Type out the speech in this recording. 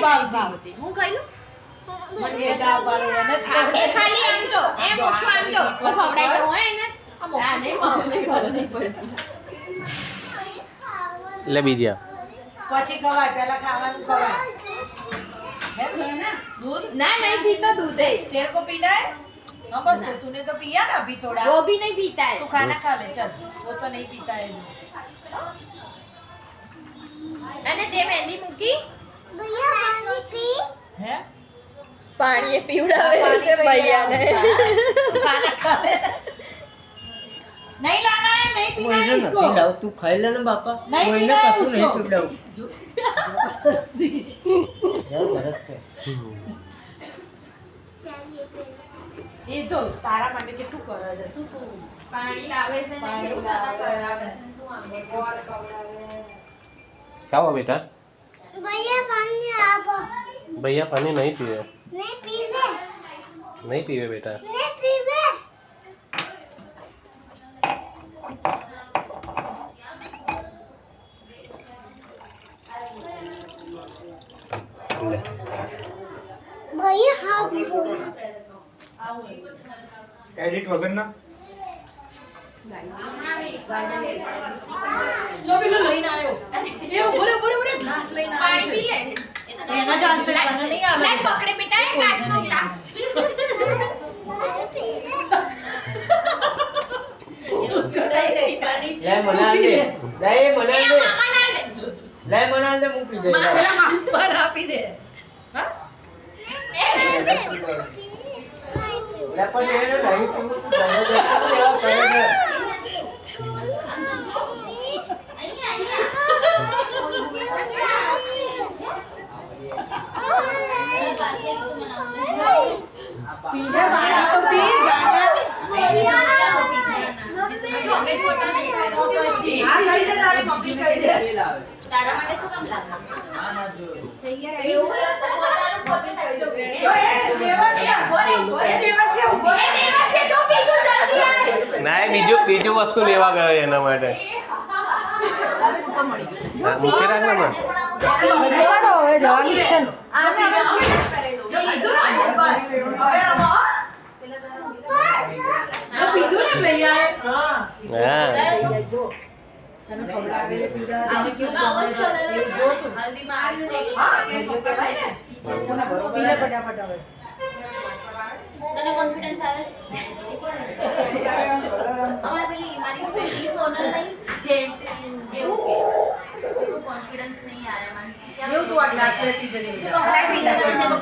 ભાવતી હું ખાઈ લઉં મને ના પાડે એને એ ખાલી આમ જો એ મોછું આમ જો હું ખવડાઈ દઉં હે એને આ નહીં ખબર નહીં પડતી લે બીજા પછી ખવાય પહેલા ખાવાનું ખવાય હે दूध ना नहीं पीता दूध है तेरे को पीना है हाँ बस तो तूने तो पिया ना अभी थोड़ा वो भी नहीं पीता है तू खाना खा ले चल वो तो नहीं पीता है मैंने दे मेहंदी मूकी भैया पानी पी है पानी पीवड़ावे से भैया ने तू खाना खा ले नहीं लाना है नहीं पीना है इसको लाओ तू खाई ले ना बापा नहीं कोई पीना ना है कसू नहीं उसको पीवड़ाऊ यार गलत છે ये तो तारा માટે કેટલું કરે છે શું તું पानी लावे से नहीं पीवड़ा करावे ગોળ કવડાવે खाओ बेटा भैया पानी आपो भैया पानी नहीं पिए नहीं पीवे नहीं पिए बेटा नहीं पीवे ले भैया हाथ एडिट वगैरह જો પેલો લઈને આવ્યો એ ઉભરે ઉભરે ઉભરે ગ્લાસ લઈને पानी આવ્યો पी ले એના ચાલશે તને નહીં આવે लाइक पकड़े बेटा ये कांच नो ग्लास उसको नहीं दे पानी લે મનાલ દે લે મનાલ ये દે मामा ना दे લે મનાલ દે મૂકી દે પેલા માપર આપી દે હા લે પણ એને નહીં પીવું તું જબરદસ્તી લેવા કરે છે પીને પાણી તો પી ગાડા हमें फोटो नहीं આ કહી દે તારે મમ્મી કહી દે તારા માટે શું કામ લાગે એવું હોય તો પોતાનું પોતે કહી દો જો એ દેવસ્યા એ દેવસ્યા ઉભો ए देवा से जो पीछे जल्दी आए ના એ બીજું વસ્તુ લેવા ગયો એના માટે હા, મૂકી રાખ ને પણ. જો પીધું ને બસ હવે રમો જો પીધું ને ભૈયાએ હા હા તને ખવડાવે પીડા તને કેવું બાવળ ગમે છે એ જો તું હલ્દીમાં હા એ તો કહેવાય ને કોના બરોબર પીલે ફટાફટ હવે તને કોન્ફિડન્સ આવે અમારે પેલી મારી ફ્રેન્ડ સોનલ નહીં જે એવું કે કોન્ફિડન્સ નહીં આવે મને એવું તું આ ગ્લાસ લેતી જતી પીડા